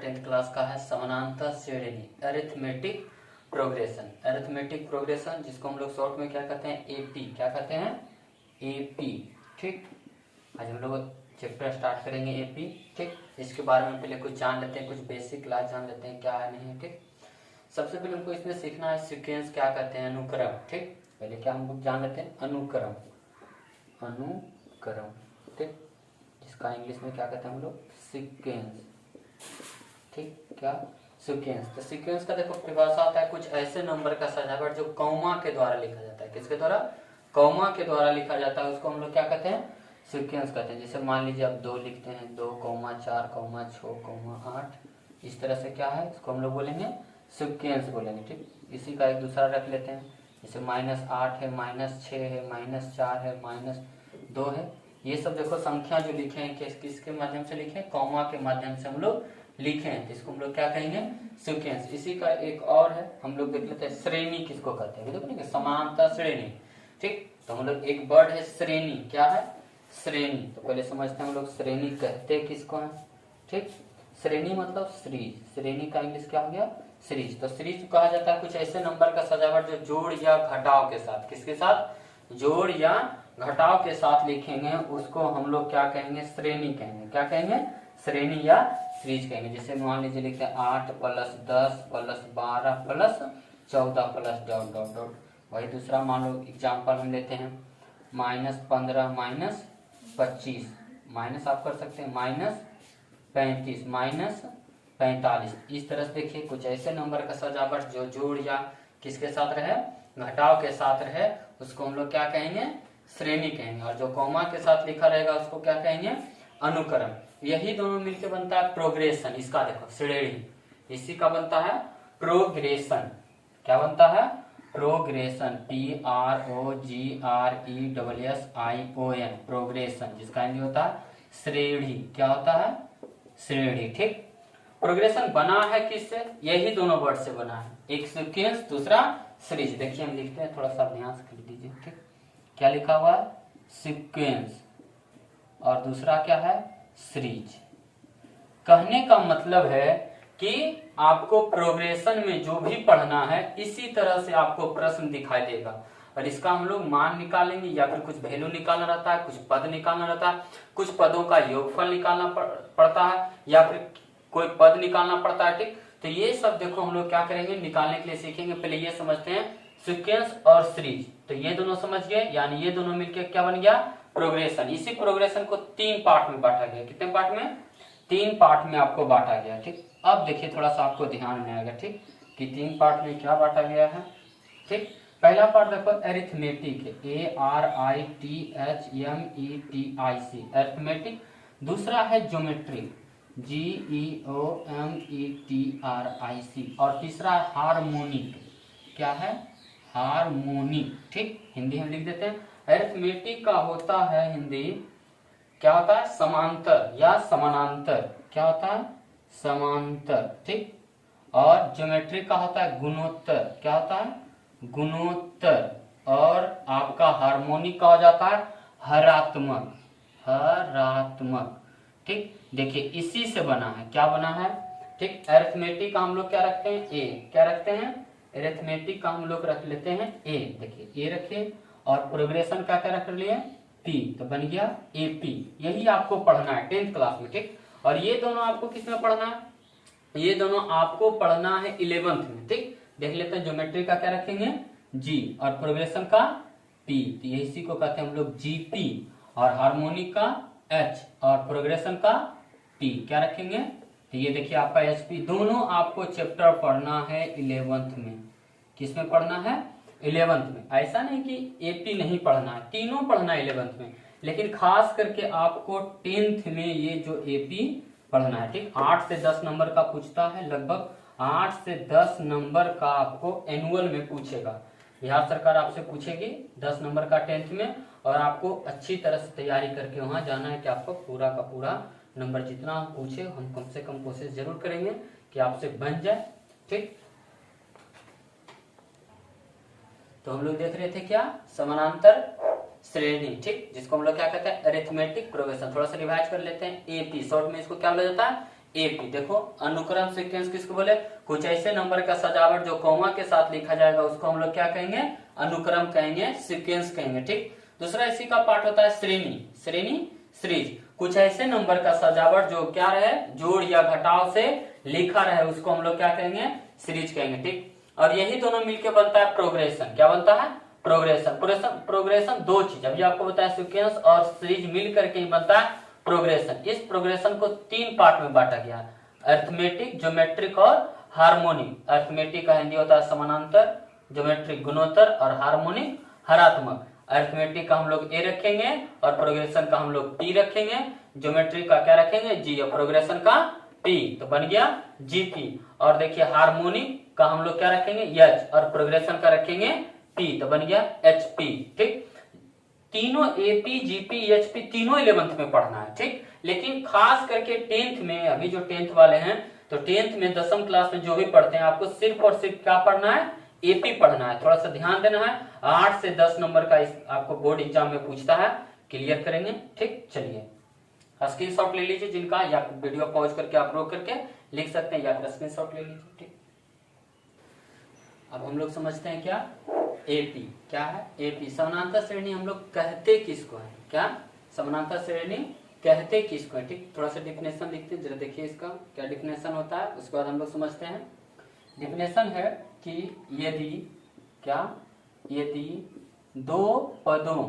10th class का है समानांतर श्रेणी अरिथमेटिक प्रोग्रेशन। अरिथमेटिक प्रोग्रेशन जिसको हम लोग शॉर्ट में क्या कहते हैं, एपी। क्या कहते हैं, एपी। ठीक, आज हम लोग चैप्टर स्टार्ट करेंगे एपी। ठीक, इसके बारे में पहले कुछ जान लेते हैं, कुछ बेसिक क्लास जान लेते हैं क्या है नहीं है। ठीक, सबसे पहले हमको इसमें सीखना है सीक्वेंस क्या कहते हैं, अनुक्रम। ठीक, पहले क्या हम लोग जान लेते हैं, अनुक्रम। अनुक्रम, ठीक, जिसका इंग्लिश में क्या कहते हैं हम लोग, सीक्वेंस। ठीक, क्या, सीक्वेंस। तो सीक्वेंस का देखो परिभाषा होता है कुछ ऐसे नंबर का सजावट जो कॉमा के द्वारा लिखा जाता है। किसके द्वारा, कॉमा के द्वारा लिखा जाता है, उसको हम लोग क्या कहते हैं, सीक्वेंस कहते हैं। जैसे मान लीजिए आप 2 लिखते हैं, 2, 4, 6, 8, इस तरह से क्या है, इसको हम लोग बोलेंगे सीक्वेंस बोलेंगे। ठीक, इसी का एक दूसरा रख लेते हैं, जैसे -8 है, -6 है, -4 है, -2 है। ये सब देखो संख्या जो लिखे हैं किसके माध्यम से लिखे हैं, कॉमा के माध्यम से हम लोग लिखे हैं, इसको हम लोग क्या कहेंगे, सीक्वेंस। इसी का एक और है, हम लोग देख लेते हैं श्रेणी किसको कहते हैं, देखो समानता श्रेणी। ठीक, तो हम लोग एक वर्ड है श्रेणी, क्या है, श्रेणी। तो पहले समझते हैं हम लोग श्रेणी कहते किसको है। ठीक, श्रेणी मतलब सीरीज, श्रेणी का इंग्लिश क्या हो गया, सीरीज। तो सीरीज कहा जाता है कुछ ऐसे नंबर का सजावट जो जोड़ या घटाव के साथ, किसके साथ, जोड़ या घटाव के साथ लिखेंगे, उसको हम लोग क्या कहेंगे, श्रेणी कहेंगे। क्या कहेंगे, श्रेणी या सीरीज कहेंगे। जैसे मान लीजिए लिखते हैं 8 + 10 + 12 + 14 + ... वही दूसरा मान लो एग्जाम्पल हम लेते हैं -15 - 25, माइनस आप कर सकते हैं -35 - 45। इस तरह से देखिए कुछ ऐसे नंबर का सजावट जो जोड़ या किसके साथ रहे, घटाव के साथ रहे, उसको हम लोग क्या कहेंगे, श्रेणी कहेंगे। और जो कॉमा के साथ लिखा रहेगा उसको क्या कहेंगे, अनुक्रम। यही दोनों मिलकर बनता है प्रोग्रेशन। इसका देखो श्रेणी, इसी का बनता है प्रोग्रेशन। क्या बनता है, प्रोग्रेशन, PROGRESSION, प्रोग्रेशन, जिसका हिंदी होता है श्रेणी। क्या होता है, श्रेणी। ठीक, प्रोग्रेशन बना है किससे, यही दोनों वर्ड से बना है, एक सीक्वेंस, दूसरा सीरीज। देखिए हम लिखते हैं, थोड़ा सा ध्यान से लिख दीजिए। ठीक, क्या लिखा हुआ है, सीक्वेंस, और दूसरा क्या है, सीरीज। कहने का मतलब है कि आपको प्रोग्रेशन में जो भी पढ़ना है इसी तरह से आपको प्रश्न दिखाई देगा, और इसका हम लोग मान निकालेंगे, या फिर कुछ वैल्यू निकालना रहता है, कुछ पद निकालना रहता है, कुछ पदों का योगफल निकालना पड़ता है, या फिर कोई पद निकालना पड़ता है। ठीक, तो ये सब देखो हम लोग क्या करेंगे, निकालने के लिए सीखेंगे। पहले ये समझते हैं सीक्वेंस और सीरीज। तो ये दोनों समझ गए, यानी ये दोनों मिलकर क्या बन गया, प्रोग्रेशन। इसी प्रोग्रेशन को 3 पार्ट में बांटा गया। कितने पार्ट में, 3 पार्ट में आपको बांटा गया। ठीक, अब देखिए थोड़ा सा आपको ध्यान में आएगा। ठीक, कि 3 पार्ट में क्या बांटा गया है। ठीक, पहला पार्ट देखो अरिथमेटिक है, ARITHMETIC, अरिथमेटिक। दूसरा है ज्योमेट्रिक, GEOMETRIC, और तीसरा है हार्मोनिक। क्या है, हार्मोनिक। ठीक, हिंदी में लिख देते हैं। अरिथमेटिक का होता है हिंदी, क्या होता है, समांतर या समानांतर। क्या होता है, समांतर। ठीक, और ज्योमेट्रिक का होता है गुणोत्तर। क्या होता है, गुणोत्तर। और आपका हार्मोनिक का हो जाता है हरात्मक, हरात्मक। ठीक, देखिए इसी से बना है, क्या बना है। ठीक, अरिथमेटिक का हम लोग क्या रखते हैं, ए। क्या रखते हैं, अरिथमेटिक का हम लोग रख लेते हैं ए। देखिए ए रखे, और प्रोग्रेशन का क्या रख लिए, पी, तो बन गया एपी। यही आपको पढ़ना है 10th क्लास में। ठीक, और ये दोनों आपको किसमें पढ़ना है, ये दोनों आपको पढ़ना है 11th में। ठीक, देख लेते हैं ज्योमेट्री का क्या रखेंगे, जी, और प्रोग्रेशन का पी, तो ये इसी को कहते हैं हम लोग जीपी, और हार्मोनिक का एच, और प्रोग्रेशन का पी क्या रखेंगे। तो ये देखिए आपका एचपी। दोनों आपको चैप्टर पढ़ना है 11th में। किसमें पढ़ना है, 11th में। ऐसा नहीं कि एपी नहीं पढ़ना है, तीनों पढ़ना है 11th में, लेकिन खास करके आपको 10th में ये जो एपी पढ़ना है। ठीक, 8 से 10 नंबर का पूछता है, लगभग 8 से 10 नंबर का आपको एनुअल में पूछेगा। बिहार सरकार आपसे पूछेगी 10 नंबर का 10th में, और आपको अच्छी तरह से तैयारी करके वहां जाना है कि आपको पूरा का पूरा नंबर जितना हम पूछे, हम कम से कम कोशिश जरूर करेंगे कि आपसे बन जाए। ठीक, तो हम लोग देख रहे थे क्या, समानांतर श्रेणी। ठीक, जिसको हम लोग क्या कहते हैं, अरिथमेटिक प्रोग्रेशन। थोड़ा सा रिवाइज कर लेते हैं, एपी, शॉर्ट में इसको क्या बोला जाता है, एपी। देखो अनुक्रम सीक्वेंस किसको बोले, कुछ ऐसे नंबर का सजावट जो कॉमा के साथ लिखा जाएगा उसको हम लोग क्या कहेंगे, अनुक्रम कहेंगे, सीक्वेंस कहेंगे। ठीक, दूसरा इसी का पार्ट होता है श्रेणी, श्रेणी सीरीज। कुछ ऐसे नंबर का सजावट जो क्या रहे, जोड़ या घटाव से लिखा रहे उसको हम लोग क्या कहेंगे, सीरीज कहेंगे। ठीक, और यही दोनों मिलकर बनता है प्रोग्रेशन। क्या बनता है, प्रोग्रेशन। प्रोग्रेशन दो चीज अभी आपको बताया, सीक्वेंस और सीरीज मिल करके ही बनता है प्रोग्रेशन। इस प्रोग्रेशन को तीन पार्ट में बांटा गया, अरिथमेटिक, ज्योमेट्रिक और हार्मोनिक। अरिथमेटिक का हिंदी होता है समानांतर, ज्योमेट्रिक गुणोत्तर और हार्मोनिक हरात्मक। अरिथमेटिक का हम लोग ए रखेंगे और प्रोग्रेशन का हम लोग पी रखेंगे, ज्योमेट्रिक का क्या रखेंगे, जी, और प्रोग्रेशन का पी, तो बन गया जीपी। और देखिए हार्मोनिक का हम लोग क्या रखेंगे, एच, और प्रोग्रेशन का रखेंगे पी, तो बन गया एचपी। ठीक, तीनों एपी, जीपी, एचपी तीनों 11th में पढ़ना है। ठीक, लेकिन खास करके 10th में, अभी जो 10th वाले हैं तो 10th में 10वीं क्लास में जो भी पढ़ते हैं आपको सिर्फ और सिर्फ क्या पढ़ना है, एपी पढ़ना है। थोड़ा सा ध्यान देना है, 8 से 10 नंबर का आपको बोर्ड एग्जाम में पूछता है, क्लियर करेंगे। ठीक, चलिए स्क्रीनशॉट ले लीजिए जिनका, या वीडियो पॉज करके आप रोक करके लिख सकते हैं, या फिर स्क्रीनशॉट ले लीजिए। ठीक, अब हम लोग समझते हैं क्या एपी क्या है। एपी समानांतर श्रेणी हम लोग कहते किसको है, क्या समानांतर श्रेणी कहते किसको है। ठीक, थोड़ा सा डिफिनेशन लिखते हैं, जरा देखिए इसका क्या डिफिनेशन होता है, उसके बाद हम लोग समझते हैं। डिफिनेशन है कि यदि क्या, यदि दो पदों,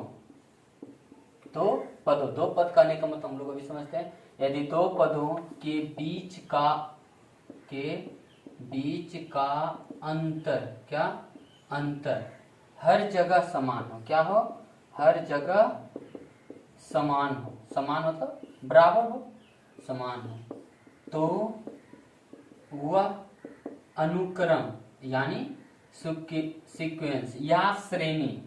दो पद कहने का मतलब हम लोग अभी समझते हैं, यदि दो पदों के बीच का अंतर, क्या अंतर हर जगह समान हो, क्या हो, हर जगह समान हो, समान हो तो बराबर हो, समान हो, तो वह अनुक्रम यानी सीक्वेंस या श्रेणी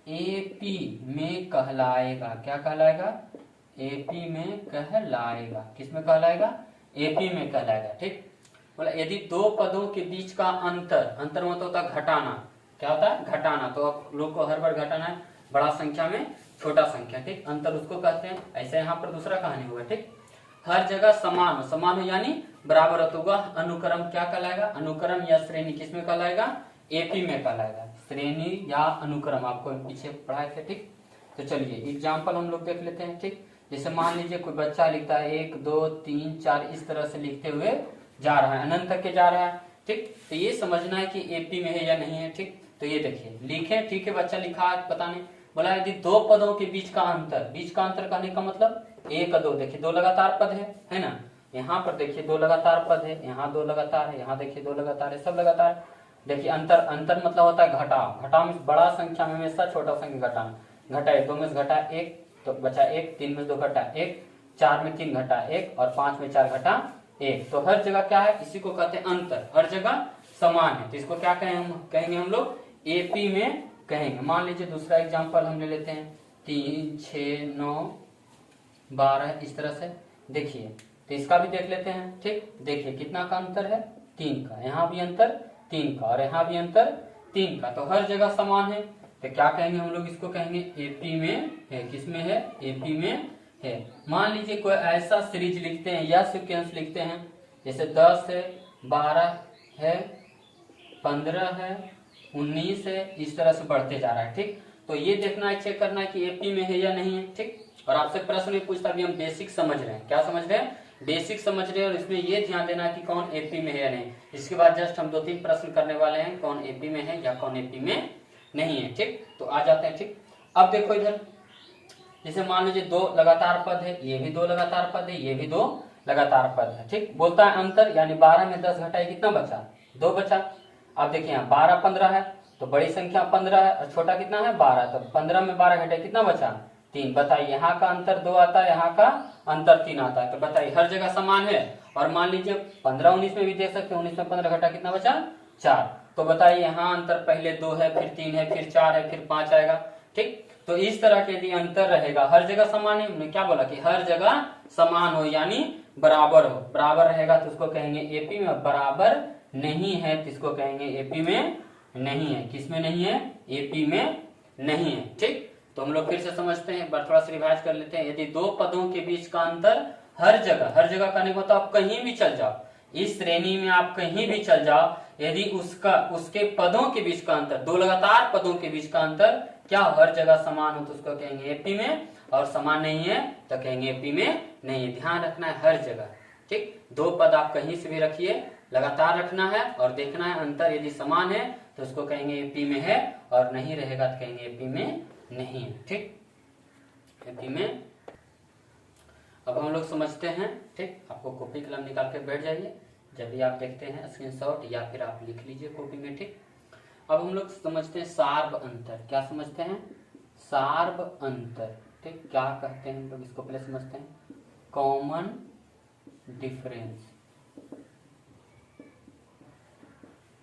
एपी में कहलाएगा। क्या कहलाएगा, एपी में कहलाएगा। किस में कहलाएगा, एपी में कहलाएगा। ठीक, बोला यदि दो पदों के बीच का अंतर मतलब होता है घटाना, क्या होता है, घटाना। तो आप लोग को हर बार घटाना है, बड़ा संख्या में छोटा संख्या। ठीक, अंतर उसको कहते हैं। ऐसे यहाँ पर दूसरा कहानी हुआ। ठीक, हर जगह समान हो यानी बराबर हो, तो वह अनुक्रम क्या कहलाएगा, अनुक्रम या श्रेणी किस में कहलाएगा, एपी में कहलाएगा। श्रेणी या अनुक्रम आपको पीछे पढ़ाए थे। ठीक, तो चलिए एग्जाम्पल हम लोग देख लेते हैं। ठीक, जैसे मान लीजिए कोई बच्चा लिखता है 1 2 3 4 इस तरह से लिखते हुए जा रहा है, अनंत तक के जा रहा है। ठीक, तो ये समझना है कि एपी में है या नहीं है। ठीक, तो ये देखिए लिखे, ठीक है, बच्चा लिखा है, पता नहीं, बोला यदि दो पदों के बीच का अंतर कहने का मतलब 1 2, देखिए दो लगातार पद है ना, यहाँ पर देखिए दो लगातार पद है, यहाँ दो लगातार है, यहाँ देखिए दो लगातार है, सब लगातार। देखिए अंतर मतलब होता है घटाव में बड़ा संख्या में हमेशा छोटा संख्या घटाना। घटाए 2 में से घटा 1 तो बचा 1, 3 में से 2 घटा 1, 4 में 3 घटा 1 और 5 में 4 घटा 1। तो हर जगह क्या है, इसी को कहते हैं अंतर, हर जगह समान है, तो इसको क्या कहेंगे हम लोग, एपी में कहेंगे। मान लीजिए दूसरा एग्जाम्पल हम ले लेते हैं, 3 6 9 12 इस तरह से। देखिए तो इसका भी देख लेते हैं। ठीक, देखिए कितना का अंतर है, 3 का, यहाँ भी अंतर 3 का और यहाँ भी अंतर 3 का, तो हर जगह समान है। तो क्या कहेंगे हम लोग, इसको कहेंगे एपी में है। किसमें है, एपी में है। मान लीजिए कोई ऐसा सीरीज लिखते हैं या सीक्वेंस लिखते हैं, जैसे 10 है, 12 है, 15 है, 19 है, इस तरह से बढ़ते जा रहा है। ठीक, तो ये देखना है, चेक करना है कि एपी में है या नहीं है। ठीक, और आपसे प्रश्न भी पूछता, अभी हम बेसिक समझ रहे हैं। क्या समझ रहे हैं, बेसिक समझ रहे हैं, और इसमें ये ध्यान देना कि कौन एपी में है या नहीं। इसके बाद जस्ट हम 2-3 प्रश्न करने वाले हैं, कौन एपी में है या कौन एपी में नहीं है। ठीक, तो आ जाते हैं। ठीक, अब देखो इधर, जैसे मान लीजिए 2 लगातार पद है, ये भी 2 लगातार पद है, ये भी 2 लगातार पद है। ठीक, बोलता है अंतर, यानी 12 में 10 घटाए कितना बचा, 2 बचा। अब देखिए यहाँ 12 15 है, तो बड़ी संख्या 15 है और छोटा कितना है 12, तो 15 में 12 घटाए कितना बचा, 3। बताइए यहाँ का अंतर 2 आता है, यहाँ का अंतर 3 आता है, तो बताइए हर जगह समान है। और मान लीजिए 15 19 में भी देख सकते हैं, 19 में 15 घटा कितना बचा, 4। तो बताइए यहाँ अंतर पहले 2 है, फिर 3 है, फिर 4 है, फिर 5 आएगा। ठीक, तो इस तरह के यदि अंतर रहेगा, हर जगह समान है, हमने क्या बोला कि हर जगह समान हो यानी बराबर हो, बराबर रहेगा तो उसको कहेंगे एपी में। बराबर नहीं है तो इसको कहेंगे एपी में नहीं है। किस में नहीं है, एपी में नहीं है। ठीक, तो हम लोग फिर से समझते हैं, एक बार थोड़ा सा रिवाइज कर लेते हैं। यदि दो पदों के बीच का अंतर हर जगह करने को, तो आप कहीं भी चल जाओ, इस श्रेणी में आप कहीं भी चल जाओ, यदि उसके पदों के बीच का अंतर, दो लगातार पदों के बीच का अंतर क्या हर जगह समान हो तो उसको कहेंगे एपी में, और समान नहीं है तो कहेंगे एपी में नहीं है। ध्यान रखना है हर जगह, ठीक। दो पद आप कहीं से भी रखिए, लगातार रखना है और देखना है अंतर यदि समान है तो उसको कहेंगे एपी में है, और नहीं रहेगा तो कहेंगे एपी में नहीं है, ठीक, एपी में। अब हम लोग समझते हैं, ठीक। आपको कॉपी कलम निकाल के बैठ जाइए, जब भी आप देखते हैं स्क्रीनशॉट या फिर आप लिख लीजिए कॉपी में, ठीक। अब हम लोग समझते हैं सार्व अंतर। क्या समझते हैं? सार्व अंतर, ठीक। क्या कहते हैं हम लोग इसको पहले समझते हैं, कॉमन डिफरेंस,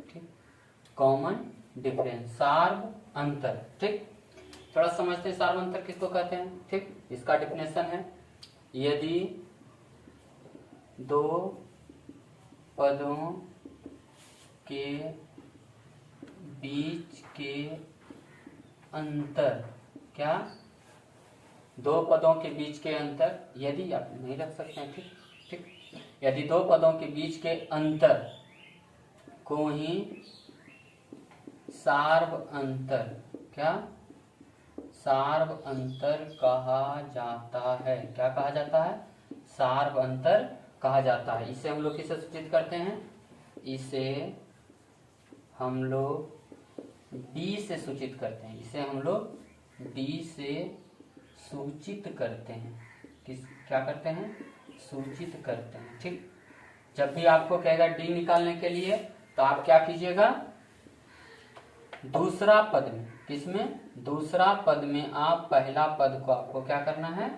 ठीक, कॉमन डिफरेंस, सार्व अंतर, ठीक। थोड़ा समझते हैं सार्व अंतर किसको कहते हैं, ठीक। इसका डेफिनेशन है, यदि दो पदों के बीच के अंतर, क्या, दो पदों के बीच के अंतर, यदि आप नहीं रख सकते हैं, ठीक ठीक, यदि दो पदों के बीच के अंतर को ही सार्व अंतर, क्या, सार्व अंतर कहा जाता है। क्या कहा जाता है? सार्व अंतर कहा जाता है। इसे हम लोग किससे सूचित करते हैं? इसे हम लोग डी से सूचित करते हैं। इसे हम लोग डी से सूचित करते हैं। किस, क्या करते हैं? सूचित करते हैं, ठीक। जब भी आपको कहेगा डी निकालने के लिए तो आप क्या कीजिएगा, दूसरा पद में, किसमें? दूसरा पद में आप पहला पद को आपको क्या करना है?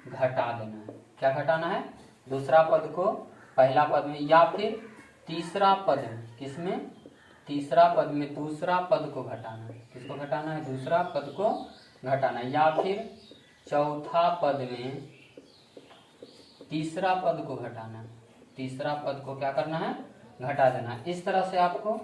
घटा देना है। क्या घटाना है? दूसरा पद को पहला पद में, या फिर तीसरा पद में, किसमें? तीसरा पद में दूसरा पद को घटाना है। किसको घटाना है? दूसरा पद को घटाना है। या फिर चौथा पद में तीसरा पद को घटाना है। तीसरा पद को क्या करना है? घटा देना है। इस तरह से आपको,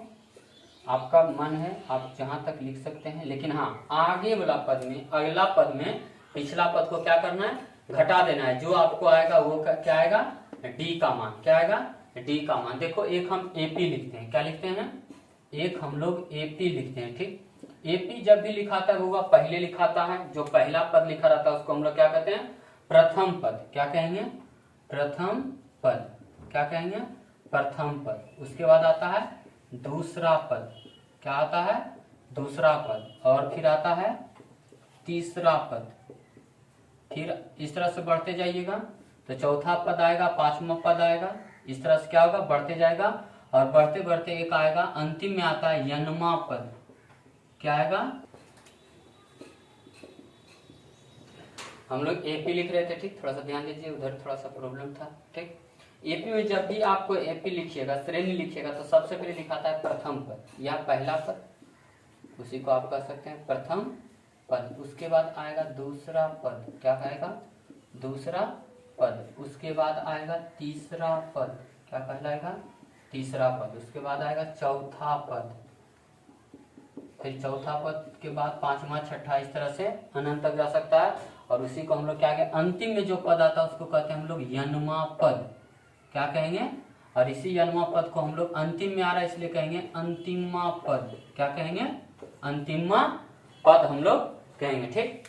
आपका मन है आप जहां तक लिख सकते हैं, लेकिन हाँ, आगे वाला पद में, अगला पद में पिछला पद को क्या करना है? घटा देना है। जो आपको आएगा वो क्या आएगा? डी का मान। क्या आएगा? डी का मान। देखो, एक हम एपी लिखते हैं। क्या लिखते हैं? एक हम लोग एपी लिखते हैं, ठीक। एपी जब भी लिखाता है वो पहले लिखाता है, जो पहला पद लिखा रहता है उसको हम लोग क्या कहते हैं? प्रथम पद। क्या कहेंगे? प्रथम पद। क्या कहेंगे? प्रथम पद। उसके बाद आता है दूसरा पद। क्या आता है? दूसरा पद। और फिर आता है तीसरा पद। फिर इस तरह से बढ़ते जाइएगा तो चौथा पद आएगा, पांचवा पद आएगा। इस तरह से क्या होगा? बढ़ते जाएगा, और बढ़ते बढ़ते एक आएगा, अंतिम में आता है यनमा पद। क्या आएगा? हम लोग एपी लिख रहे थे, ठीक। थोड़ा सा ध्यान दीजिए, उधर थोड़ा सा प्रॉब्लम था, ठीक। एपी में जब भी आपको एपी लिखिएगा, श्रेणी लिखिएगा, तो सबसे पहले लिखाता है प्रथम पद या पहला पद, उसी को आप कह सकते हैं प्रथम पद। उसके बाद आएगा दूसरा पद। क्या आएगा? दूसरा पद। उसके बाद आएगा तीसरा पद। क्या कहलाएगा? तीसरा पद। उसके बाद आएगा चौथा पद। फिर चौथा पद के बाद पांचवा, छठा, इस तरह से अनंत तक जा सकता है। और उसी को हम लोग क्या कहेंगे? अंतिम में जो पद आता है उसको कहते हैं हम लोग यनमा पद। क्या कहेंगे? और इसी यनमा पद को हम लोग अंतिम में आ रहा है इसलिए कहेंगे अंतिमा पद। क्या कहेंगे? अंतिमा पद हम लोग कहेंगे, ठीक।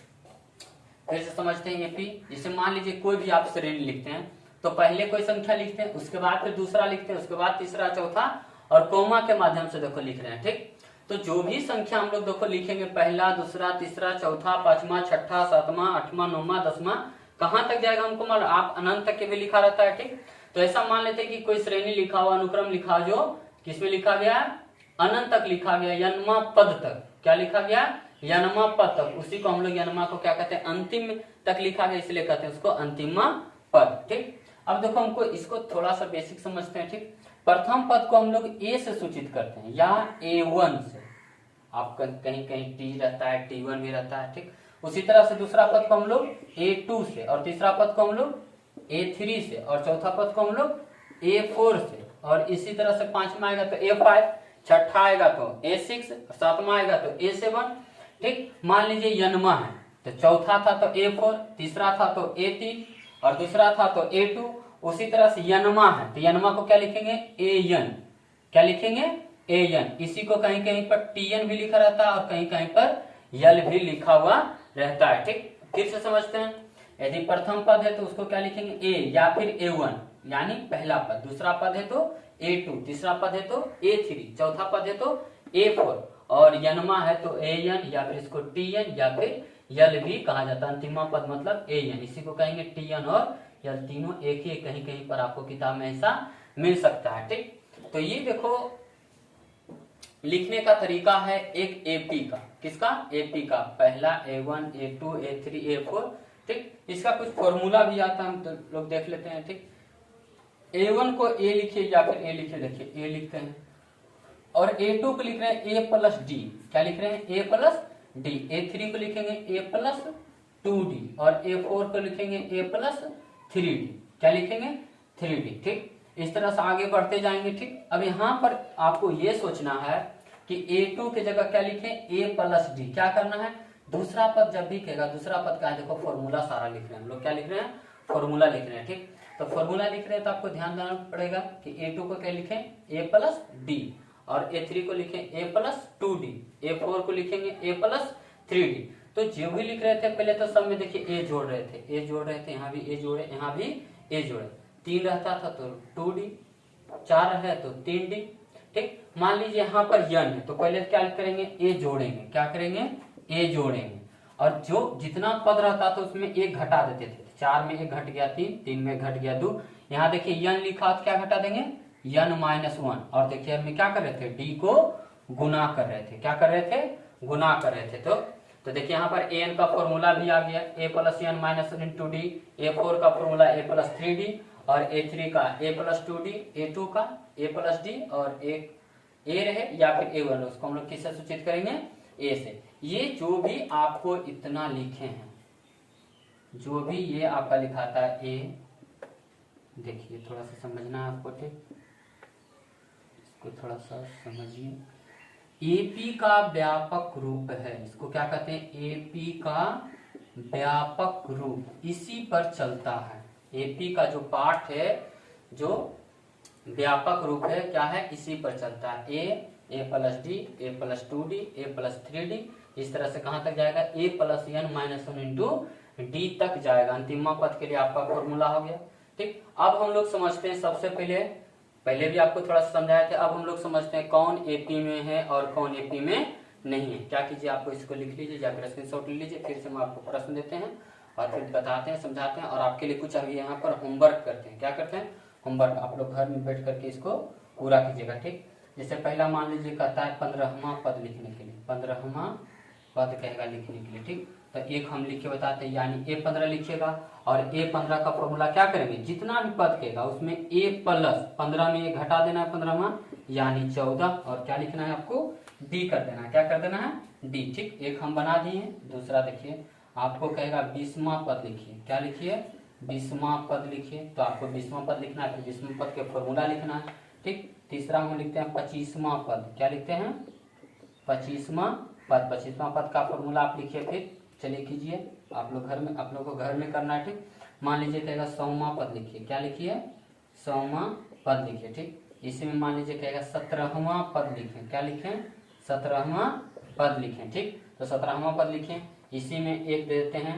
फिर से समझते हैं एपी। जैसे मान लीजिए कोई भी आप श्रेणी लिखते हैं तो पहले कोई संख्या लिखते हैं, उसके बाद फिर दूसरा लिखते हैं, उसके बाद तीसरा, चौथा, और कोमा के माध्यम से देखो लिख रहे हैं, ठीक। तो जो भी संख्या हम लोग देखो लिखेंगे, पहला, दूसरा, तीसरा, चौथा, पांचवा, छठा, सातवां, आठवां, नौवां, दसवां, कहाँ तक जाएगा हमको मालूम? आप अनंत तक के भी लिखा रहता है, ठीक। तो ऐसा मान लेते हैं कि कोई श्रेणी लिखा हुआ, अनुक्रम लिखा, जो किसमें लिखा गया है? अनंत तक लिखा गया, यनमा पद तक। क्या लिखा गया? यनमा पद तक। उसी को हम लोग यनमा को क्या कहते हैं? अंतिम तक लिखा गया, इसलिए कहते हैं उसको अंतिमा पद, ठीक। अब देखो, हमको इसको थोड़ा सा बेसिक समझते हैं, ठीक। प्रथम पद को हम लोग ए से सूचित करते हैं, या A1 से। आपका कहीं कहीं टी रहता है, T1 भी रहता है, ठीक। उसी तरह से दूसरा पद को हम लोग A2 से, और तीसरा पद को हम लोग A3 से, और चौथा पद को हम लोग A4 से, और इसी तरह से पांचवा आएगा तो A5, छठा आएगा तो A6, सातवां आएगा तो A7, ठीक। मान लीजिए यनमा है, तो चौथा था तो A4, तीसरा था तो A3 और दूसरा था तो A2। उसी तरह से यनमा है तो यनमा को क्या लिखेंगे AN, क्या लिखेंगे AN। इसी को कहीं कहीं पर TN भी लिखा रहता है और कहीं कहीं पर यल भी लिखा हुआ रहता है। ठीक, फिर से समझते हैं। यदि प्रथम पद है तो उसको क्या लिखेंगे A या फिर A1 यानी पहला पद, दूसरा पद है तो A2, तीसरा पद है तो A3, चौथा पद है तो A4 और यनमा है तो AN या फिर इसको TN या फिर यल भी कहा जाता है। अंतिमा पद मतलब AN, इसी को कहेंगे TN और यल, तीनों एक ही, कहीं कहीं पर आपको किताब में ऐसा मिल सकता है। ठीक, तो ये देखो लिखने का तरीका है एक AP का, किसका AP का, पहला A1 A2 A3 A4। ठीक, इसका कुछ फॉर्मूला भी आता है, हम तो लोग देख लेते हैं। ठीक, A1 को A लिखिए या फिर A लिखिए, देखिए A लिखते हैं और A2 को लिख रहे हैं A+D, क्या लिख रहे हैं A+D। A3 को लिखेंगे A+2D और A4 को लिखेंगे A+3D, क्या लिखेंगे 3D। ठीक, इस तरह से आगे बढ़ते जाएंगे। ठीक, अब यहाँ पर आपको ये सोचना है कि A2 की जगह क्या लिखें A+D, क्या करना है, दूसरा पद जब भी कहेगा, दूसरा पद का देखो फॉर्मूला सारा लिख रहे हैं हम लोग, क्या लिख रहे हैं फॉर्मूला लिख रहे हैं। ठीक, तो फॉर्मूला लिख रहे हैं तो आपको ध्यान देना पड़ेगा कि A2 को क्या लिखें A+D और A3 को लिखें A+2D, A4 को लिखेंगे A+3D। तो जो भी लिख रहे थे पहले तो सब में देखिए A जोड़ रहे थे, A जोड़ रहे थे, यहाँ भी A जोड़े, यहाँ भी A जोड़े, 3 रहता था तो 2D, 4 है तो 3D। ठीक, मान लीजिए यहाँ पर यन है तो पहले क्या करेंगे A जोड़ेंगे, क्या करेंगे A जोड़ेंगे और जो जितना पद रहता था उसमें एक घटा देते थे, 4 में एक घट गया 3, 3 में घट गया 2। यहाँ देखिए यन लिखा तो क्या घटा देंगे n-1 और देखिए हम क्या कर रहे थे D को गुना कर रहे थे, क्या कर रहे थे गुना कर रहे थे। तो देखिए यहाँ पर an का फॉर्मूला भी आ गया A+n-1 A4 का फॉर्मूला A+3D और A3 का A+2D, A2 का A+D और एक A रहे या फिर A1, उसको हम लोग किससे सूचित करेंगे A से। ये जो भी आपको इतना लिखे हैं, जो भी ये आपका लिखाता है A, देखिए थोड़ा सा समझना है आपको। ठीक, इसको थोड़ा सा समझिए। AP का व्यापक रूप है, इसको क्या कहते हैं AP का व्यापक रूप, इसी पर चलता है। AP का जो पाठ है, जो व्यापक रूप है, क्या है इसी पर चलता है। A+D A+2D A+3D, इस तरह से कहां तक जाएगा A+n-1 D तक जाएगा। अंतिम पद के लिए आपका फॉर्मूला हो गया। ठीक, अब हम लोग समझते हैं सबसे पहले भी आपको थोड़ा सा समझाया था, अब हम लोग समझते हैं कौन AP में है और कौन AP में नहीं है। क्या कीजिए, आपको इसको लिख लीजिए या फिर स्क्रीनशॉट ले लीजिए, फिर से हम आपको प्रश्न देते हैं और फिर बताते हैं, समझाते हैं और आपके लिए कुछ अभी यहाँ पर होमवर्क करते हैं। क्या करते हैं होमवर्क, आप लोग घर में बैठ करके इसको पूरा कीजिएगा। ठीक, जैसे पहला मान लीजिए कहता है 15वां पद लिखने के लिए, 15वां पद कहेगा लिखने के लिए। ठीक, तो एक हम लिख के बताते हैं, यानी A15 लिखिएगा और A15 का फॉर्मूला क्या करेंगे, जितना भी पद कहेगा उसमें A+15 में एक घटा देना है 15वां यानी 14 और क्या लिखना है आपको D कर देना है, क्या कर देना है D। ठीक, एक हम बना दिए। दूसरा देखिए आपको कहेगा 20वां पद लिखिए, क्या लिखिए 20वां पद लिखिए, तो आपको 20वां पद लिखना है, फिर 20वें पद के फॉर्मूला लिखना है। ठीक, तीसरा हम लिखते हैं 25वां पद, क्या लिखते हैं 25वां पद, 25वां पद का फॉर्मूला आप लिखिए, फिर चलिए कीजिए, आप लोग घर में, आप लोग को घर में करना है। ठीक, मान लीजिए कहेगा 100वां पद लिखिए, क्या लिखिए 100वां पद लिखिए। ठीक, इसी में मान लीजिए कहेगा 17वां पद लिखें, क्या लिखें 17वां पद लिखें। ठीक, तो 17वां पद लिखें, इसी में एक दे देते हैं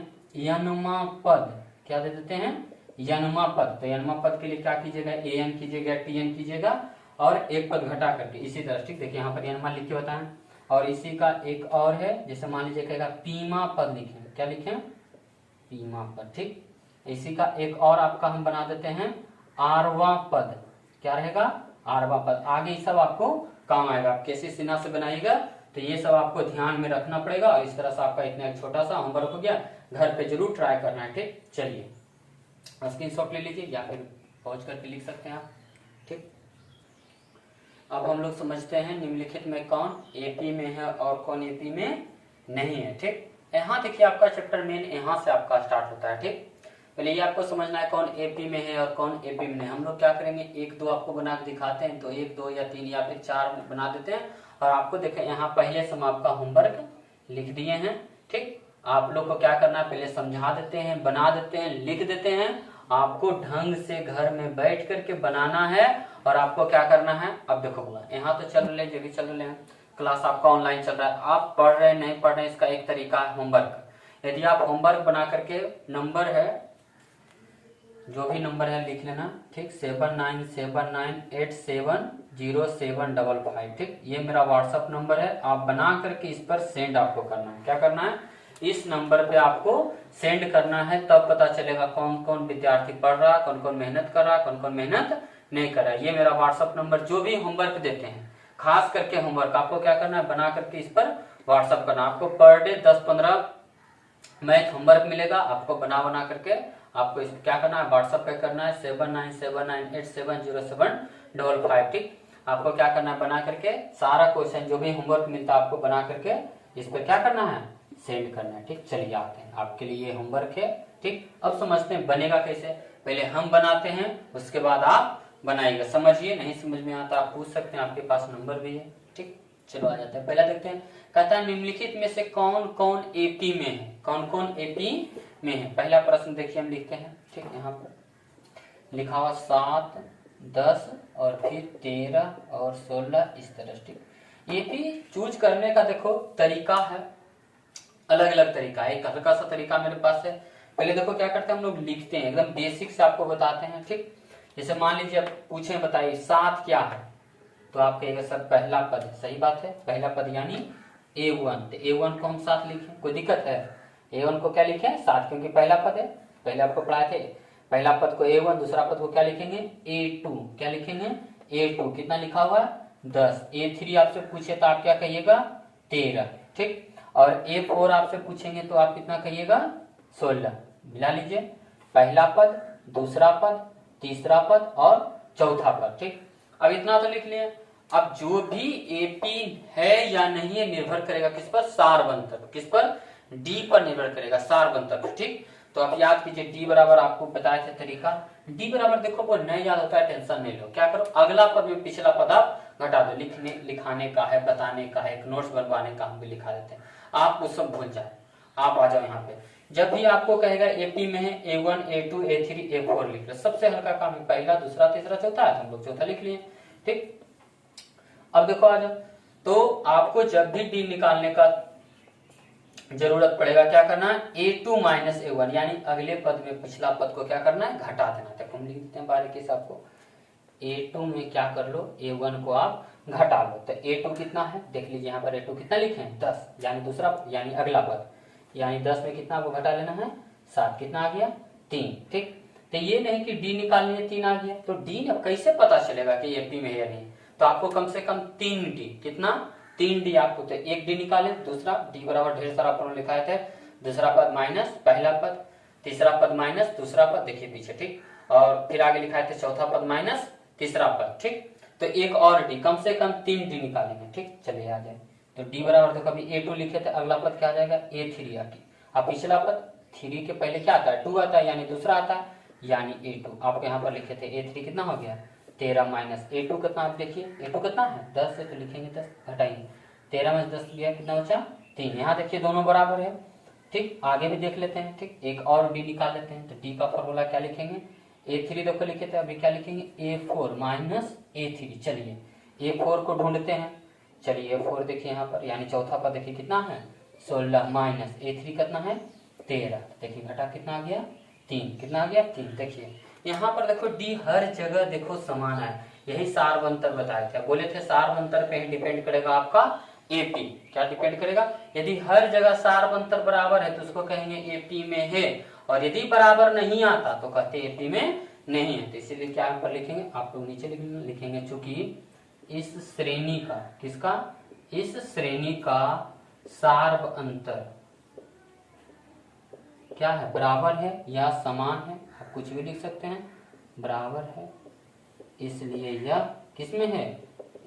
n-वां पद, क्या दे देते हैं n-वां पद। तो n-वां पद के लिए क्या कीजिएगा AN कीजिएगा TN कीजिएगा और एक पद घटा करके इसी तरह। ठीक, देखिए यहाँ पर n-वां लिख के बताएं और इसी का एक और है, जैसे मान लीजिए कहेगा P-वां पद लिखें, क्या लिखें P-वां पद। ठीक, इसी का एक और आपका हम बना देते हैं R-वां पद, क्या रहेगा R-वां पद। आगे ये सब आपको काम आएगा, कैसे सीना से बनाइएगा तो ये सब आपको ध्यान में रखना पड़ेगा और इस तरह से आपका इतना एक छोटा सा होमवर्क हो गया, घर पे जरूर ट्राई करना है। ठीक, चलिए स्क्रीनशॉट ले लीजिए या फिर पॉज करके लिख सकते हैं आप। ठीक, अब हम लोग समझते हैं निम्नलिखित में कौन AP में है और कौन AP में नहीं है। ठीक, यहाँ देखिए आपका चैप्टर मेन यहाँ से आपका स्टार्ट होता है। ठीक, पहले ये आपको समझना है कौन AP में है और कौन AP में नहीं। हम लोग क्या करेंगे 1-2 आपको बना के दिखाते हैं, तो 1, 2 या 3 या फिर 4 बना देते हैं और आपको देखें यहाँ पहले से हम आपका होमवर्क लिख दिए हैं। ठीक, आप लोग को क्या करना है, पहले समझा देते हैं, बना देते हैं, लिख देते हैं। आपको ढंग से घर में बैठ करके बनाना है और आपको क्या करना है। अब देखो यहाँ तो चल रहे, जो भी चल रहे हैं, क्लास आपका ऑनलाइन चल रहा है, आप पढ़ रहे नहीं पढ़ रहे, इसका एक तरीका है होमवर्क। यदि आप होमवर्क बना करके नंबर है, जो भी नंबर है लिख लेना, ठीक, 7979870755, ठीक, ये मेरा व्हाट्सअप नंबर है। आप बना करके इस पर सेंड आपको करना है। क्या करना है, इस नंबर पे आपको सेंड करना है, तब पता चलेगा कौन कौन विद्यार्थी पढ़ रहा, कौन कौन मेहनत कर रहा, कौन कौन मेहनत नहीं कर रहा। ये मेरा व्हाट्सअप नंबर, जो भी होमवर्क देते हैं, खास करके होमवर्क, आपको क्या करना है, बना करके इस पर व्हाट्सअप करना। आपको पर डे 10-15 मैथ होमवर्क मिलेगा, आपको बना करके आपको इस क्या करना है, व्हाट्सअप पे करना है 7979870755, ठीक। आपको क्या करना है, बना करके सारा क्वेश्चन जो भी होमवर्क मिलता है आपको बना करके इस पर क्या करना है, सेंड करना है, ठीक। चलिए आते हैं, आपके लिए ये होमवर्क है, ठीक। अब समझते हैं बनेगा कैसे। पहले हम बनाते हैं, उसके बाद आप बनाइएगा। समझिए, नहीं समझ में आता आप पूछ सकते हैं, आपके पास नंबर भी है, ठीक। चलो आ जाते हैं, पहला देखते हैं। कहता है निम्नलिखित में से कौन कौन एपी में है, कौन कौन एपी में है। पहला प्रश्न देखिए हम लिखते हैं, ठीक। यहाँ पर लिखा हुआ 7, 10 और फिर 13 और 16 इस तरह, ठीक। एपी चूज करने का देखो तरीका है, अलग अलग तरीका है। एक हल्का सा तरीका मेरे पास है। पहले देखो क्या करते हैं हम लोग, लिखते हैं, एकदम बेसिक से आपको बताते हैं, ठीक। जैसे मान लीजिए अब पूछे, बताइए 7 क्या है, तो आप कहिएगा सर पहला पद है। सही बात है, पहला पद यानी A1, तो A1 को हम 7 लिखें, कोई दिक्कत है। A1 को क्या लिखें, 7, क्योंकि पहला पद है। पहले आपको पढ़ाए थे, पहला पद को A1, दूसरा पद को क्या लिखेंगे, A2। क्या लिखेंगे, A2। कितना लिखा हुआ है, 10। A3 आपसे पूछे तो आप क्या कहिएगा, 13, ठीक। और A4 आपसे पूछेंगे तो आप कितना कहिएगा, 16। मिला लीजिए, पहला पद, दूसरा पद, तीसरा पद और चौथा पद, ठीक। अब इतना तो लिख लिए। अब जो भी एपी है या नहीं है निर्भर करेगा किस पर, सारवंतर, किस पर, डी पर निर्भर करेगा, सारवंतर, ठीक। तो अब याद कीजिए, डी बराबर आपको बताया था तरीका। डी बराबर देखो वो नहीं याद होता है, टेंशन नहीं लो। क्या करो, अगला पद में पिछला पद आप घटा दो। लिखाने का है, बताने का है, एक नोट्स बनवाने का हम भी लिखा देते हैं, आप वो सब भूल जाए। आप आ जाओ यहाँ पे, जब भी आपको कहेगा एपी में है A1, A2, A3, A4 लिख लो। सबसे हल्का काम है, पहला, दूसरा, तीसरा, चौथा है, तो हम लोग चौथा लिख लिए, ठीक। अब देखो आ जाओ, तो आपको जब भी डी निकालने का जरूरत पड़ेगा, क्या करना है, A2 माइनस A1, यानी अगले पद में पिछला पद को क्या करना है, घटा देना। तक हम लिख देते हैं बारीकी से आपको, A2 में क्या कर लो, A1 को आप घटा लो। तो A2 कितना है, देख लीजिए यहाँ पर A2 कितना लिखे हैं, 10, यानी दूसरा यानी अगला पद, यानी 10 में कितना आपको घटा लेना है, 7। कितना आ गया, 3, ठीक। तो ये नहीं कि डी निकालनी है, 3 आ गया, तो डी अब कैसे पता चलेगा कि एपी में है या नहीं, तो आपको कम से कम 3 डी, कितना, 3 डी आपको, तो एक डी निकाले, दूसरा डी बराबर ढेर सारा अपन लिखाए थे, दूसरा पद माइनस पहला पद, तीसरा पद माइनस दूसरा पद, देखिए पीछे, ठीक। और फिर आगे लिखाए थे चौथा पद माइनस तीसरा पद, ठीक। तो एक और डी, कम से कम 3 डी निकालेंगे, ठीक। चलिए आ जाए, तो डी बराबर देखो अभी A2 लिखे थे, अगला पद क्या आ जाएगा, A3 अब पिछला पद 3 के पहले क्या आता है, 2 आता है, यानी दूसरा आता है, यानी A2। आपको यहाँ पर लिखे थे A3 कितना हो गया, 13 माइनस A2 कितना, आप देखिए A2 कितना है, 10 है, तो लिखेंगे 10, घटाएंगे 13 में 10 लिया, कितना बचा, 3। यहाँ देखिए दोनों बराबर है, ठीक। आगे भी देख लेते हैं, ठीक। एक और डी निकाल लेते हैं, तो डी का फॉर्मूला क्या लिखेंगे, A3 देखो लिखे थे, अभी क्या लिखेंगे, A4 माइनस A3। चलिए A4 को ढूंढते हैं, चलिए A4 देखिए यहाँ पर, यानी चौथा पद देखिए कितना है, 16 माइनस A3 कितना है, 13। देखिए घटा कितना आ गया, 3। कितना आ गया, 3। देखिए यहाँ पर देखो डी हर जगह देखो समान है, यही सारवंतर बताए थे, बोले थे सारवंतर पे ही डिपेंड करेगा आपका एपी। क्या डिपेंड करेगा, यदि हर जगह सारवंतर बराबर है तो उसको कहेंगे एपी में है, और यदि बराबर नहीं आता तो कहते एपी में नहीं है। तो इसीलिए क्या पर लिखेंगे, आप लोग नीचे लिखेंगे, चूंकि इस श्रेणी का, किसका, इस श्रेणी का सार्वअंतर क्या है, बराबर है या समान है, आप कुछ भी लिख सकते हैं, बराबर है, इसलिए यह किसमें है,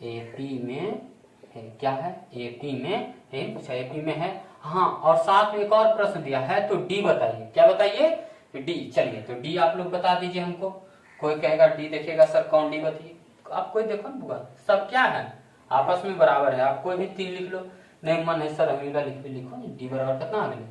एपी में है। क्या है, एपी में है, अच्छा एपी में है, हाँ। और साथ में एक और प्रश्न दिया है, तो डी बताइए, क्या बताइए, डी। चलिए तो डी आप लोग बता दीजिए हमको, कोई कहेगा डी देखेगा सर कौन डी बताइए, आप कोई देखो ना, सब क्या है, आपस में बराबर है, आप कोई भी 3 लिख लो, नहीं मन है सर अमीरा लिखो, डी बराबर कितना आ गया,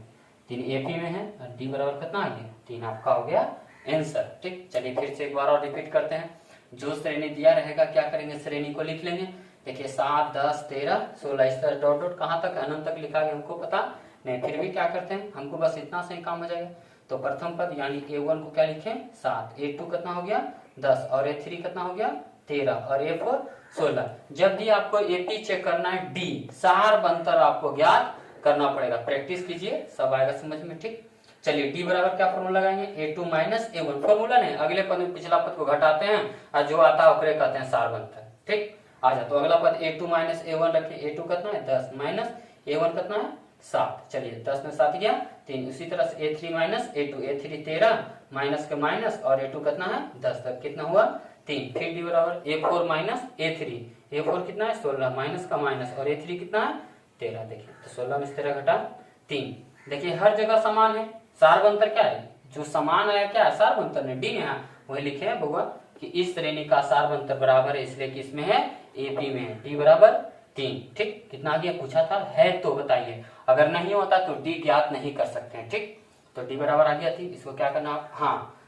3 एपी में है और डी बराबर कितना आ गया 3 आपका हो गया आंसर। ठीक, चलिए फिर से एक बार और रिपीट करते हैं। जो श्रेणी दिया रहेगा क्या करेंगे, श्रेणी को लिख लेंगे। देखिए 7, 10, 13, 16 इस तरह डॉट डॉट कहाँ तक अनंत तक लिखा गया हमको पता नहीं, फिर भी क्या करते हैं हमको बस इतना से ही काम हो जाएगा। तो प्रथम पद यानी A1 को क्या लिखें 7, A2 कितना हो गया 10 और A3 कितना हो गया 13 और A4 16। जब भी आपको AP चेक करना है डी सार बंतर आपको ज्ञात करना पड़ेगा, प्रैक्टिस कीजिए सब आएगा समझ में। ठीक, चलिए डी बराबर क्या फॉर्मूला लगाएंगे A2 माइनस A1, फॉर्मूला नहीं अगले पद में पिछला पद को घटाते हैं और जो आता है ओकरे कहते हैं सार बंतर। ठीक, आ जा तो अगला पद A2 माइनस A1 रखें, A2 कितना है 10 माइनस A1 कितना है 7, चलिए 10 में 7 गया 3। उसी तरह से A3 minus A2, A3 13 minus के माइनस और A2 कितना है 10, तक कितना हुआ 3। फिर डी बराबर A4 माइनस A3, A4 कितना है 16 माइनस का माइनस और A3 कितना है 13। देखिए तो 16 में 13 घटा 3। देखिए हर जगह समान है, सार बंतर क्या है जो समान आया क्या है सार बंतर ने डी में है वही लिखे हैं बउआ कि इस श्रेणी का सार बंतर बराबर है, इसलिए कि इसमें है एपी में है डी बराबर 3। ठीक, कितना आ गया पूछा था है तो बताइए, अगर नहीं होता तो डी ज्ञात नहीं कर सकते हैं। ठीक, तो डी बराबर आ गया थी, इसको क्या करना आप, हाँ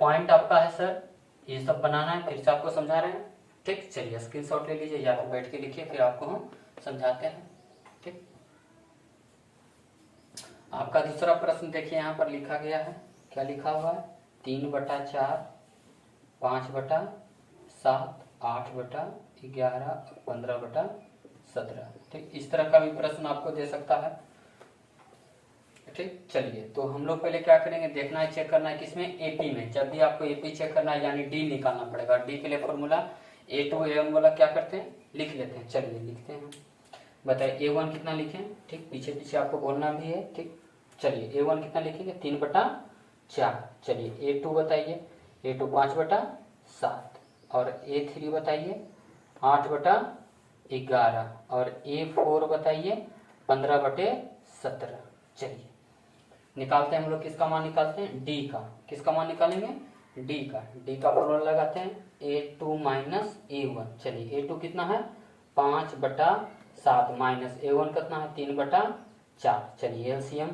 पॉइंट आपका है सर ये सब बनाना है, फिर से आपको समझा रहे हैं। ठीक, चलिए स्क्रीनशॉट ले लीजिए या फिर बैठ के लिखिए फिर आपको हम समझाते हैं। ठीक, आपका दूसरा प्रश्न देखिए यहाँ पर लिखा गया है, क्या लिखा हुआ है 3/4, 5/7, 8/11, 15/17। ठीक, इस तरह का भी प्रश्न आपको दे सकता है। ठीक, चलिए तो हम लोग पहले क्या करेंगे, देखना है चेक करना है किसमें एपी में। जब भी आपको एपी चेक करना है यानी डी निकालना पड़ेगा। डी के लिए फॉर्मूला A2 A1 वाला क्या करते हैं लिख लेते हैं, चलिए लिखते हैं। बताइए A1 कितना लिखें, ठीक पीछे पीछे आपको बोलना भी है। ठीक, चलिए A1 कितना लिखेंगे 3/4। चलिए A2 बताइए, A2 5/7 और A3 बताइए 8/11 और A4 बताइए 15/17। चलिए निकालते हैं हम लोग, किसका मान निकालते हैं डी का। किसका मान निकालेंगे डी का। डी का फॉर्मूला लगाते हैं A2 माइनस A1। चलिए A2 कितना है 5/7 माइनस A1 कितना है 3/4। चलिए एलसीएम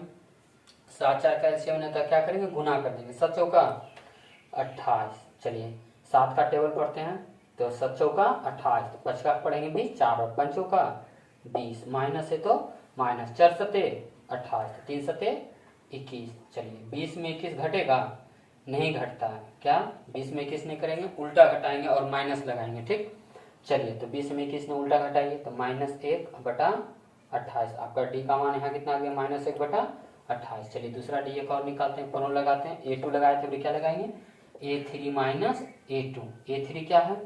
7 4 का एलसीएम नहीं था क्या करेंगे गुना कर देंगे, 7 चौका 28। चलिए 7 का टेबल पढ़ते हैं तो 7 चौका 28, तो 5 का पढ़ेंगे 20, 4 और 5 चौका 20, माइनस है तो माइनस 4 सते 28, 3 सते 21। चलिए 20 में 21 घटेगा नहीं घटता है, क्या 20 में 21 नहीं करेंगे उल्टा घटाएंगे और माइनस लगाएंगे। ठीक, चलिए तो 20 में 21 ने उल्टा घटाइए तो -1/28। आपका डी का मान यहाँ कितना आ गया -1/28। चलिए दूसरा डी एक और निकालते हैं, फॉर्मूला लगाते हैं। A2 लगाए थे क्या लगाएंगे A3 माइनस A2। A3 क्या है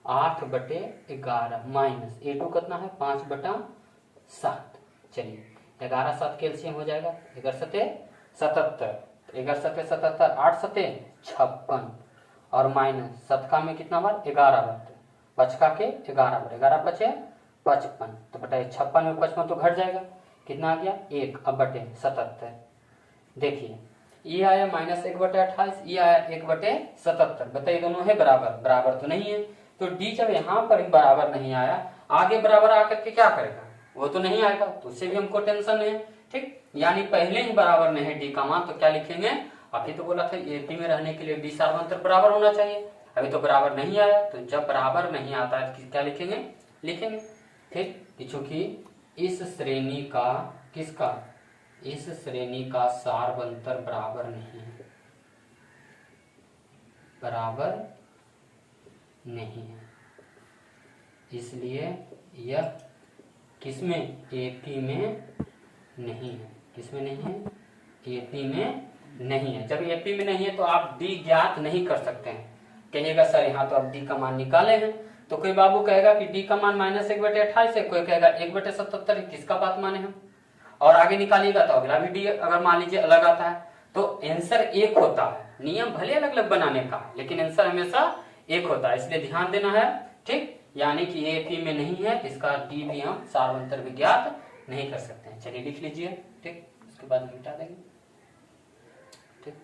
8/11 माइनस A2 कितना है 5/7। चलिए 11 7 कैल्शियम हो जाएगा 11 सते 77, 11 सते 77, 8 सते 56 और माइनस 7 का में कितना बार 11 बार, 5 का के 11 बार, 11 5 55, तो बताइए 56 में 55 तो घट जाएगा, कितना आ गया 1/77। देखिए ये आया -1/28, ये आया 1/77। बताइए दोनों है बराबर, बराबर तो नहीं है, तो डी जब यहाँ पर बराबर नहीं आया आगे बराबर आकर के क्या करेगा वो तो नहीं आएगा, तो उससे भी हमको टेंशन है। ठीक, यानी पहले ही बराबर नहीं है डी का मान, तो क्या लिखेंगे, अभी तो बोला था एपी में रहने के लिए डी सार्वंतर बराबर होना चाहिए, अभी तो बराबर नहीं आया, तो जब बराबर नहीं आता है क्या लिखेंगे। ठीक, चूंकि इस श्रेणी का किसका, इस श्रेणी का सार्वंतर बराबर नहीं है, बराबर नहीं है, इसलिए यह किसमें एपी में नहीं है। किसमें नहीं है एपी में नहीं है। जब एपी में नहीं है तो आप डी ज्ञात नहीं कर सकते हैं। कहिएगा सर यहाँ तो आप डी का मान निकाले हैं, तो कोई बाबू कहेगा कि डी का मान -1/28 है, कोई कहेगा 1/77 है, किसका बात माने हम, और आगे निकालिएगा तो अगला भी डी अगर मान लीजिए अलग आता है तो आंसर एक होता है। नियम भले अलग अलग बनाने का लेकिन आंसर हमेशा एक होता है, इसलिए ध्यान देना है। ठीक, यानी कि ये एपी में नहीं है, इसका डी भी हम सार्वंतर विज्ञात नहीं कर सकते हैं। चलिए लिख लीजिए। ठीक, उसके बाद मिटा देंगे। ठीक,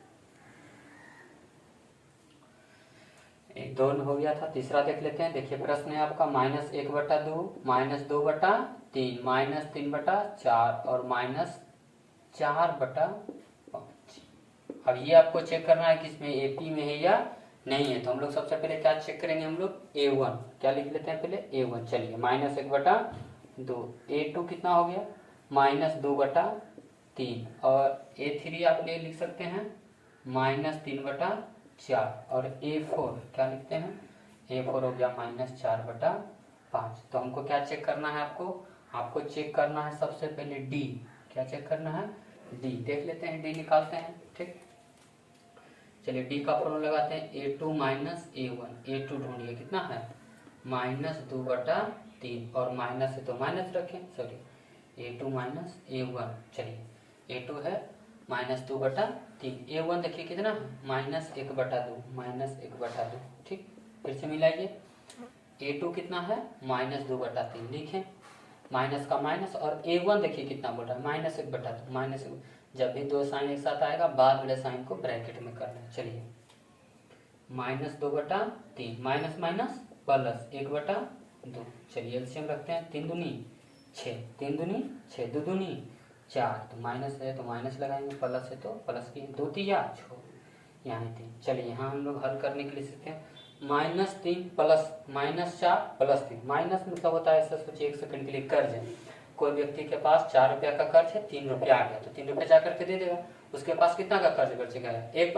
1 2 हो गया था, तीसरा देख लेते हैं। देखिए प्रश्न है आपका -1/2, -2/3, -3/4 और 4/5। अब ये आपको चेक करना है कि इसमें AP में है या नहीं है। तो हम लोग सबसे पहले क्या चेक करेंगे, हम लोग A1 क्या लिख लेते हैं पहले, A1। चलिए -1/2। A2 कितना हो गया, -2/3। और A3 आप ले लिख सकते हैं -3/4। और A4 क्या लिखते हैं, A4 हो गया -4/5। तो हमको क्या चेक करना है, आपको चेक करना है सबसे पहले D। क्या चेक करना है, D। देख लेते हैं, D निकालते हैं। ठीक, चलिए D का फॉर्मूला लगाते हैं, A2 - A1। A2 ढूंढिए कितना है, -2/3। और माइनस है तो माइनस रखें, सॉरी A2 - A1। चलिए A2 है -2/3। A1 देखिए कितना है, -1/2। ठीक, फिर से मिलाइए। A2 कितना है, -2/3 लिखें, माइनस का माइनस। और A1 देखिए कितना बोल रहा है, -1/2। -1, जब भी दो साइन एक साथ आएगा बाद वाले साइन को ब्रैकेट में करना है। चलिए -2/3, माइनस माइनस प्लस 1/2। चलिए एलसीएम रखते हैं, 3 दूनी 6, 3 दूनी 6, 2 दूनी 4। तो माइनस है तो माइनस लगाएंगे, प्लस है तो प्लस की 2 3 6, यहाँ 3। चलिए यहाँ हम लोग हल करने के लिए सीखते हैं, -3 प्लस -4 प्लस 3। माइनस मतलब होता है, ऐसा सोचिए, 1 सेकंड के लिए कर्ज है। कोई व्यक्ति के पास 4 रुपया का कर्ज है, 3 रुपया आ गया तो 3 रुपया जा करके दे देगा। उसके पास कितना का कर्ज बचेगा, 1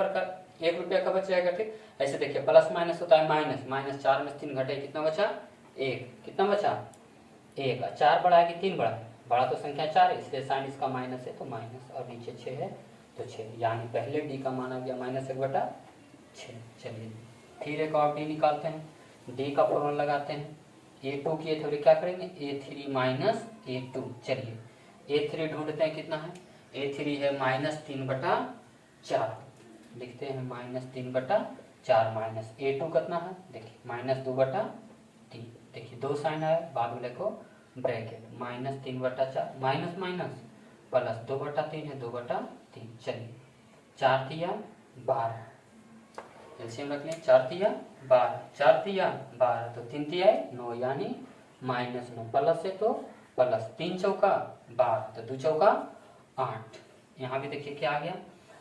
रुपया का बच जाएगा। ठीक, ऐसे देखिए प्लस माइनस होता है माइनस। 4 में 3 घटे, कितना बचा, 1। कितना बचा, 1। 4 बड़ा है कि 3 बड़ा है, बड़ा तो संख्या 4 है, इसलिए साइन इसका माइनस है तो माइनस। और नीचे 6 है तो 6, यानी पहले D का मान आ गया -1/6। चलिए फिर एक और D निकालते हैं। D का फॉर्मूला लगाते हैं, A2 की थोड़ी क्या करेंगे, A3 - A2। चलिए A3 ढूंढते हैं, कितना है, A3 है -3/4। लिखते हैं -3/4 माइनस A2 कितना है, देखिए -2/3। देखिए 2 साइन आया, बाद वाले को ब्रैकेट, -3/4 माइनस माइनस प्लस 2/3 है, 2/3। चलिए 4 तिया 12, एलसीएम रख लें, 4 तिया 12, 4 तिया 12 तो 3 तिया 9, यानी -9। प्लस है तो प्लस, 3 चौका 12 तो 2 चौका 8। यहाँ भी देखिए क्या आ गया,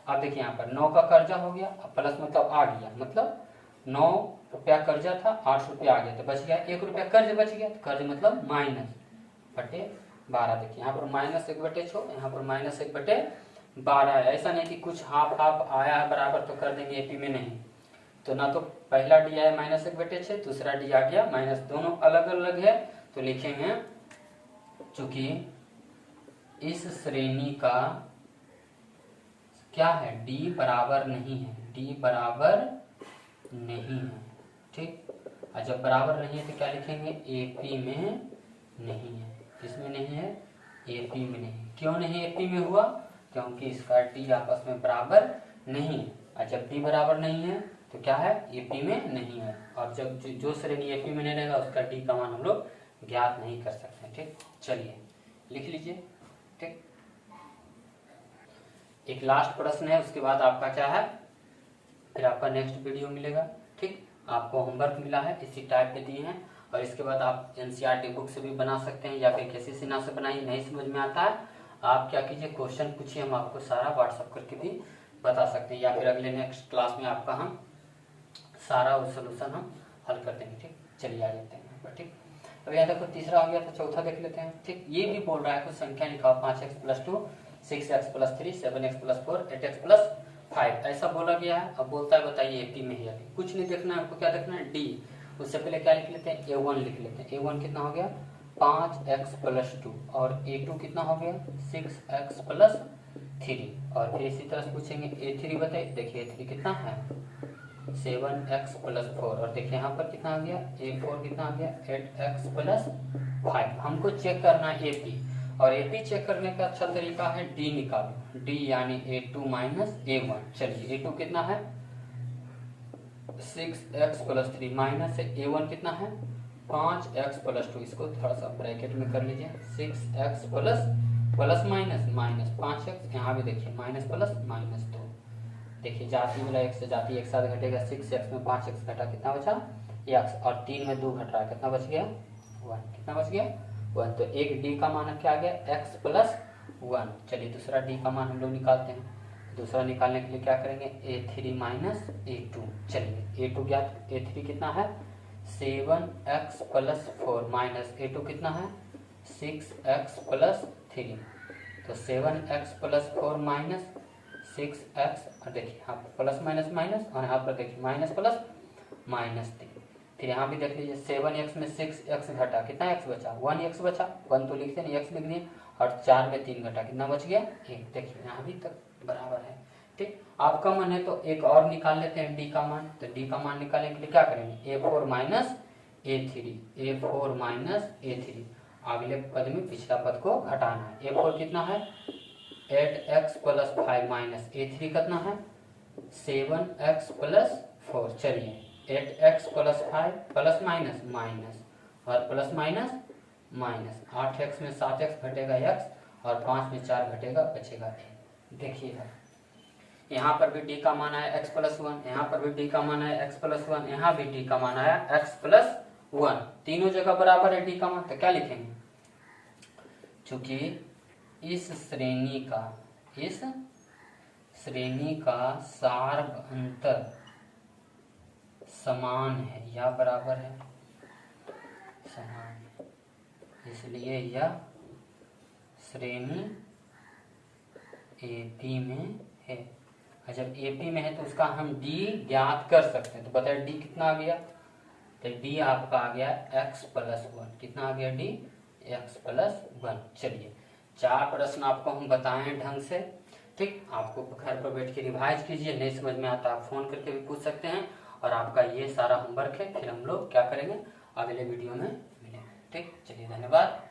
अब देखिए यहाँ पर 9 का कर्जा हो गया, प्लस मतलब आ गया, मतलब 9 रुपया कर्जा था, 8 रुपया आ गया तो बच गया 1 रुपया कर्ज बच गया। तो कर्ज मतलब -/12। देखिए यहाँ पर -1/6, यहाँ पर -1/12 है। ऐसा नहीं कि कुछ हाफ हाफ आया है बराबर तो कर देंगे AP में, नहीं। तो ना तो पहला D आया -1/6, दूसरा D आ गया माइनस, दोनों अलग अलग है। तो लिखेंगे चूंकि इस श्रेणी का क्या है, D बराबर नहीं है, D बराबर नहीं है। ठीक, और जब बराबर नहीं है तो क्या लिखेंगे, AP में नहीं है। किसमें नहीं है, AP में नहीं। क्यों नहीं AP में हुआ, क्योंकि इसका D आपस में बराबर नहीं है। और जब D बराबर नहीं है तो क्या है, AP में नहीं है। और जब जो श्रेणी AP में नहीं रहेगा उसका D का मान हम लोग ज्ञात नहीं कर सकते। ठीक, चलिए लिख लीजिए। ठीक, एक लास्ट प्रश्न है, उसके बाद आपका क्या है, फिर आपका नेक्स्ट वीडियो मिलेगा। ठीक, आपको होमवर्क मिला है, इसी टाइप के दिए हैं। और इसके बाद आप NCERT बुक से भी बना सकते हैं, या फिर किसी सिन्हा से बनाइए। नहीं समझ में आता है आप क्या कीजिए, क्वेश्चन पूछिए, हम आपको सारा व्हाट्सअप करके भी बता सकते हैं, या फिर अगले नेक्स्ट क्लास में आपका हम सारा सोल्यूशन हम हल कर देंगे। ठीक, चलिए आ जाते हैं यहाँ पर। ठीक, अब यहाँ देखो तीसरा हो गया, तो चौथा देख लेते हैं। ठीक, ये भी बोल रहा है कुछ संख्या लिखाओ, 5x + 2, 6x + 3, 7x + 4, 8x + 5, ऐसा बोला गया है। अब बोलता है बताइए AP में है, कुछ नहीं देखना है आपको, क्या देखना है, D। उससे पहले क्या लिख लेते हैं, A1 लिख लेते हैं। A1 कितना हो गया, 5x + 2। और A2 कितना हो गया, 6x + 3। और फिर इसी तरह से पूछेंगे A3 बताइए। देखिए A3 कितना है, 7x + 4। और देखिए यहाँ पर कितना आ गया, A4 कितना आ गया, 8x + 5। हमको चेक करना है AP, और AP चेक करने का अच्छा तरीका है D निकालो। D यानी A2 - A1। चलिए A2 कितना है, 6x + 3 माइनस है A1 कितना है, 5x + 2। इसको थोड़ा सा ब्रैकेट में कर लीजिए, 6x प्लस माइनस 5x। यहाँ भी देखिए माइनस प्लस -2। देखिए जाति वाला एक से जाति एक साथ घटेगा, 6x में 5x घटा, कितना बचा x। और 3 में 2 घट रहा है, कितना बच गया 1। कितना बच गया 1। तो एक D का मान क्या आ गया, x + 1। चलिए दूसरा डी का मान हम लोग निकालते हैं। दूसरा निकालने के लिए क्या करेंगे, a3 माइनस a2। चलिए a2 ज्ञात, a3 कितना है 7x प्लस 4 माइनस a2 कितना है 6x प्लस 3। तो 7x प्लस 4 माइनस 6x, और देखिए यहाँ पर प्लस माइनस माइनस, और यहाँ पर देखिए माइनस प्लस माइनस 3। फिर यहाँ भी देख लीजिए 7x में 6x घटा, कितना x बचा 1x बचा, 1 तो लिखते नहीं x लिख दिए, और 4 में 3 घटा कितना बच गया 1। देखिए यहाँ भी तक बराबर है। ठीक, आपका मन है तो एक और निकाल लेते हैं डी का मान। तो डी का मान निकालने के लिए क्या करेंगे, a4 माइनस a3, अगले पद में पिछला पद को घटाना है। a4 कितना है 8x प्लस 5 माइनस a3 कितना है 7x प्लस 4। चलिए 8x plus 5 plus minus minus, और प्लस माइनस माइनस, 8x में 7x घटेगा x, और 5 में 4 घटेगा बचेगा a। देखिएगा यहाँ पर भी d का मान आया x प्लस 1, यहाँ पर भी d का मान आया x प्लस 1, यहाँ भी d का मान आया x प्लस 1। तीनों जगह बराबर है d का मान, तो क्या लिखेंगे, चूंकि इस श्रेणी का सार्वअंतर समान है या बराबर है, समान है, इसलिए यह श्रेणी AP में है। और जब AP में है तो उसका हम D ज्ञात कर सकते हैं। तो बताइए D कितना आ गया, तो D आपका आ गया x प्लस 1। कितना आ गया D x प्लस 1। चलिए 4 प्रश्न आपको हम बताएं ढंग से। ठीक, आपको घर पर बैठ के रिवाइज कीजिए, नहीं समझ में आता आप फोन करके भी पूछ सकते हैं। और आपका ये सारा होमवर्क है, फिर हम लोग क्या करेंगे अगले वीडियो में मिलेंगे। ठीक, चलिए धन्यवाद।